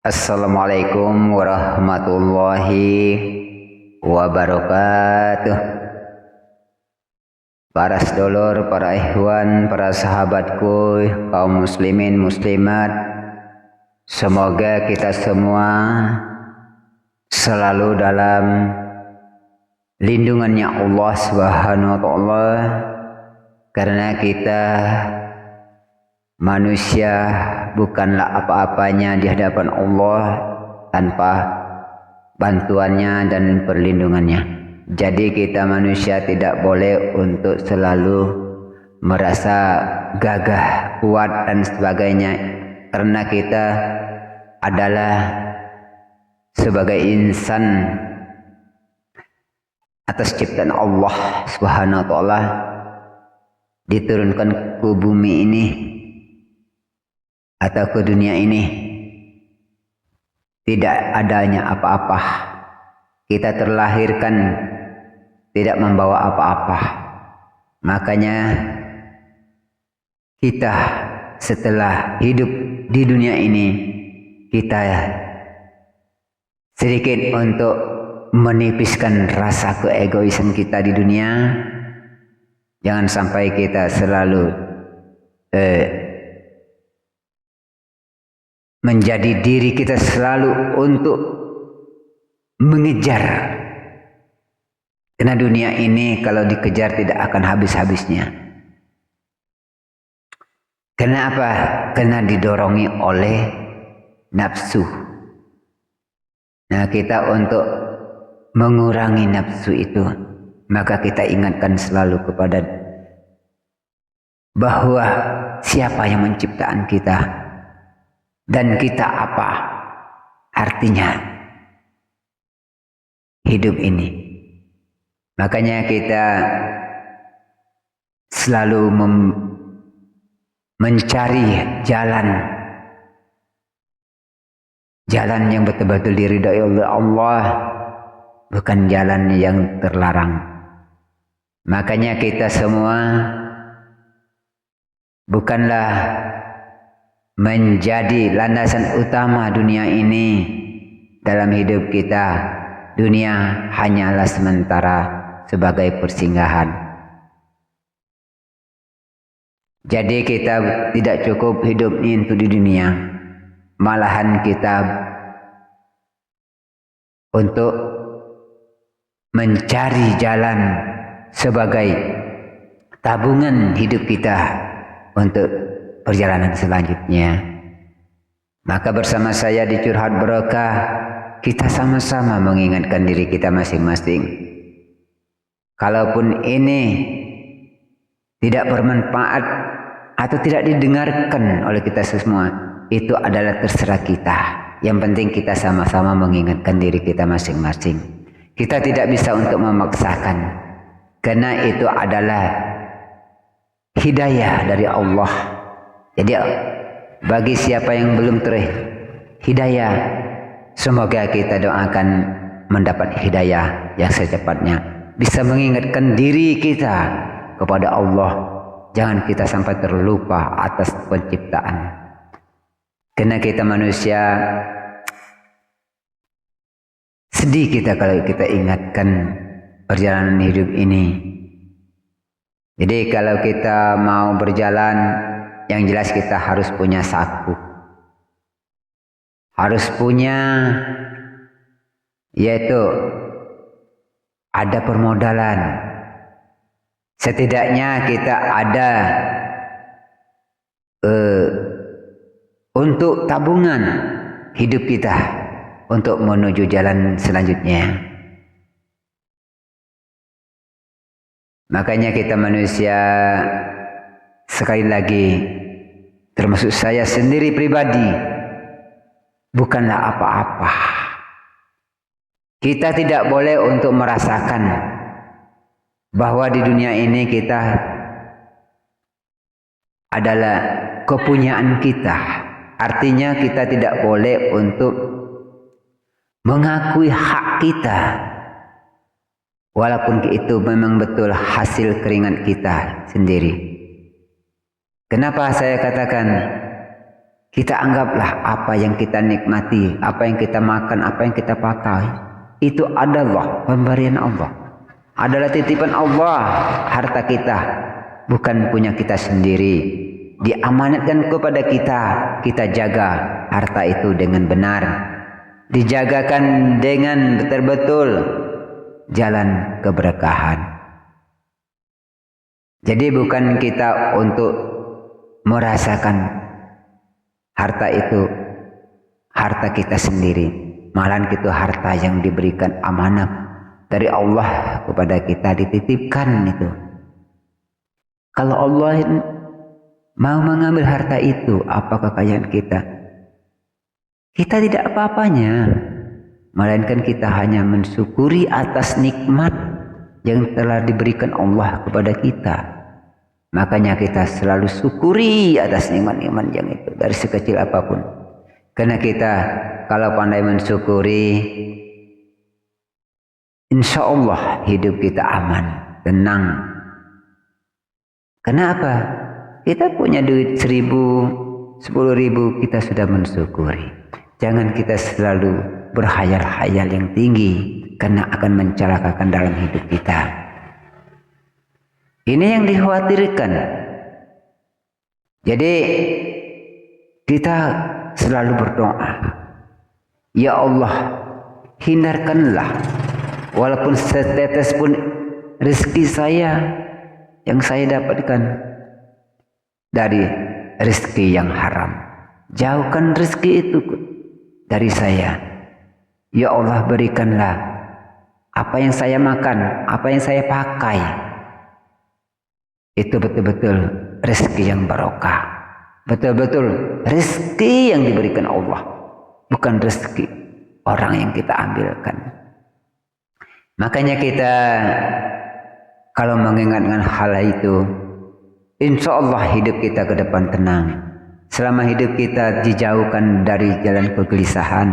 Assalamualaikum warahmatullahi wabarakatuh. Para sedulur, para ikhwan, para sahabatku, kaum muslimin muslimat, semoga kita semua selalu dalam lindungannya Allah Subhanahu wa taala, karena kita manusia bukanlah apa-apanya di hadapan Allah tanpa bantuannya dan perlindungannya. Jadi kita manusia tidak boleh untuk selalu merasa gagah, kuat dan sebagainya, karena kita adalah sebagai insan atas ciptaan Allah Subhanahu wa taala, diturunkan ke bumi ini atau ke dunia ini tidak adanya apa-apa. Kita terlahirkan tidak membawa apa-apa. Makanya kita setelah hidup di dunia ini, kita sedikit untuk menipiskan rasa keegoisan kita di dunia. Jangan sampai kita selalu menjadi diri kita selalu untuk mengejar. Karena dunia ini kalau dikejar tidak akan habis-habisnya. Karena apa? Karena didorongi oleh nafsu. Nah, kita untuk mengurangi nafsu itu, maka kita ingatkan selalu kepada bahwa siapa yang menciptakan kita dan kita apa artinya hidup ini. Makanya kita selalu mencari jalan yang betul-betul diridhai oleh Allah, bukan jalan yang terlarang. Makanya kita semua bukanlah menjadi landasan utama dunia ini dalam hidup kita. Dunia hanyalah sementara sebagai persinggahan. Jadi kita tidak cukup hidup itu di dunia, malahan kita untuk mencari jalan sebagai tabungan hidup kita untuk perjalanan selanjutnya. Maka bersama saya di Curhat Barokah, kita sama-sama mengingatkan diri kita masing-masing. Kalaupun ini tidak bermanfaat atau tidak didengarkan oleh kita semua, itu adalah terserah kita. Yang penting kita sama-sama mengingatkan diri kita masing-masing. Kita tidak bisa untuk memaksakan, karena itu adalah hidayah dari Allah. Jadi bagi siapa yang belum terhidayah, semoga kita doakan mendapat hidayah yang secepatnya, bisa mengingatkan diri kita kepada Allah. Jangan kita sampai terlupa atas penciptaan. Karena kita manusia, sedih kita kalau kita ingatkan perjalanan hidup ini. Jadi kalau kita mau berjalan, yang jelas kita harus punya saku. Harus punya, yaitu ada permodalan. Setidaknya kita ada untuk tabungan hidup kita untuk menuju jalan selanjutnya. Makanya kita manusia, sekali lagi, termasuk saya sendiri pribadi, bukanlah apa-apa. Kita tidak boleh untuk merasakan bahwa di dunia ini kita adalah kepunyaan kita. Artinya kita tidak boleh untuk mengakui hak kita, walaupun itu memang betul hasil keringat kita sendiri. Kenapa saya katakan Kita anggaplah apa yang kita nikmati, apa yang kita makan, apa yang kita pakai, itu adalah pemberian Allah. Adalah titipan Allah, harta kita. Bukan punya kita sendiri. Diamanatkan kepada kita, kita jaga harta itu dengan benar. Dijagakan dengan betul-betul jalan keberkahan. Jadi bukan kita untuk merasakan harta itu harta kita sendiri, malahan itu harta yang diberikan amanah dari Allah kepada kita, dititipkan itu. Kalau Allah mau mengambil harta itu, apa kekayaan kita? Kita tidak apa-apanya, melainkan kita hanya mensyukuri atas nikmat yang telah diberikan Allah kepada kita. Makanya kita selalu syukuri atas nikmat-nikmat yang itu dari sekecil apapun. Karena kita kalau pandai mensyukuri, insya Allah hidup kita aman, tenang. Kenapa? Kita punya duit 1.000, 10.000, kita sudah mensyukuri. Jangan kita selalu berhayal-hayal yang tinggi, karena akan mencelakakan dalam hidup kita. Ini yang dikhawatirkan. Jadi kita selalu berdoa, ya Allah, hindarkanlah walaupun setetes pun rezeki saya yang saya dapatkan dari rezeki yang haram. Jauhkan rezeki itu dari saya. Ya Allah, berikanlah apa yang saya makan, apa yang saya pakai, itu betul-betul rezeki yang barokah, betul-betul rezeki yang diberikan Allah, bukan rezeki orang yang kita ambilkan. Makanya kita kalau mengingatkan hal itu, insya Allah hidup kita ke depan tenang. Selama hidup kita dijauhkan dari jalan kegelisahan,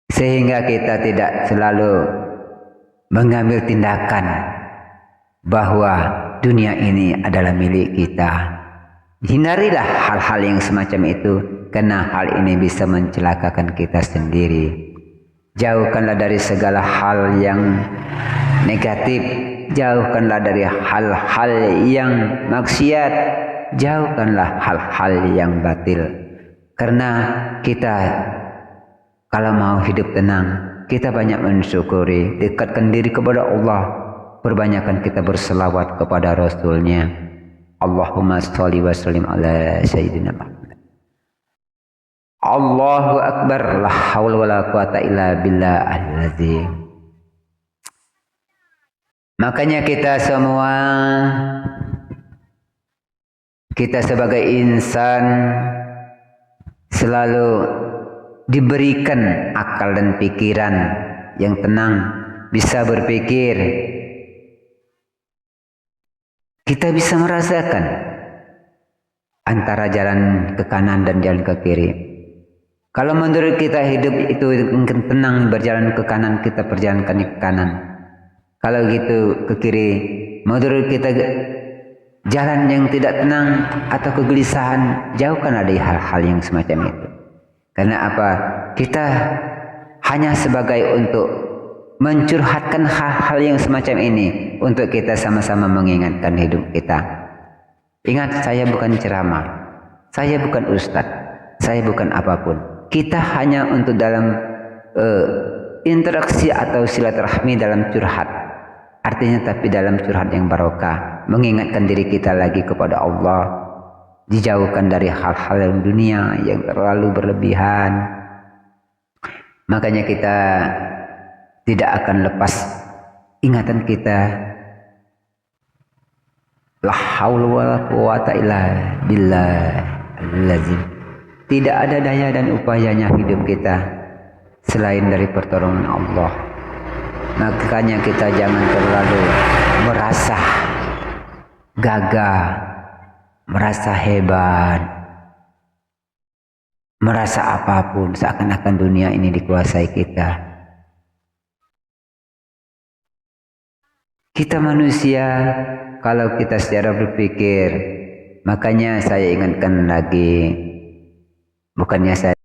sehingga kita tidak selalu mengambil tindakan bahwa dunia ini adalah milik kita. Hindarilah hal-hal yang semacam itu, karena hal ini bisa mencelakakan kita sendiri. Jauhkanlah dari segala hal yang negatif, jauhkanlah dari hal-hal yang maksiat, jauhkanlah hal-hal yang batil. Karena kita kalau mau hidup tenang, kita banyak mensyukuri, dekatkan diri kepada Allah. Perbanyakkan kita berselawat kepada Rasulnya. Allahumma sholli wa sallim ala Sayyidina Muhammad. Allahu Akbar, la haula wa la quwata illa billah al-azim. Makanya kita semua, kita sebagai insan selalu diberikan akal dan pikiran yang tenang, bisa berpikir. Kita bisa merasakan antara jalan ke kanan dan jalan ke kiri. Kalau menurut kita hidup itu tenang, berjalan ke kanan, kita perjalankan ke kanan. Kalau gitu ke kiri, menurut kita jalan yang tidak tenang atau kegelisahan, jauhkan dari hal-hal yang semacam itu. Karena apa? Kita hanya sebagai untuk mencurhatkan hal-hal yang semacam ini, untuk kita sama-sama mengingatkan hidup kita. Ingat, saya bukan ceramah, saya bukan ustadz, saya bukan apapun. Kita hanya untuk dalam interaksi atau silaturahmi dalam curhat. Artinya tapi dalam curhat yang barokah, mengingatkan diri kita lagi kepada Allah, dijauhkan dari hal-hal yang dunia yang terlalu berlebihan. Makanya kita tidak akan lepas ingatan kita. La haula wala quwata illa billahil. Tidak ada daya dan upayanya hidup kita selain dari pertolongan Allah. Makanya kita jangan terlalu merasa gagah, merasa hebat, merasa apapun, seakan-akan dunia ini dikuasai kita. Kita manusia, kalau kita secara berpikir, Makanya saya ingatkan lagi, bukannya saya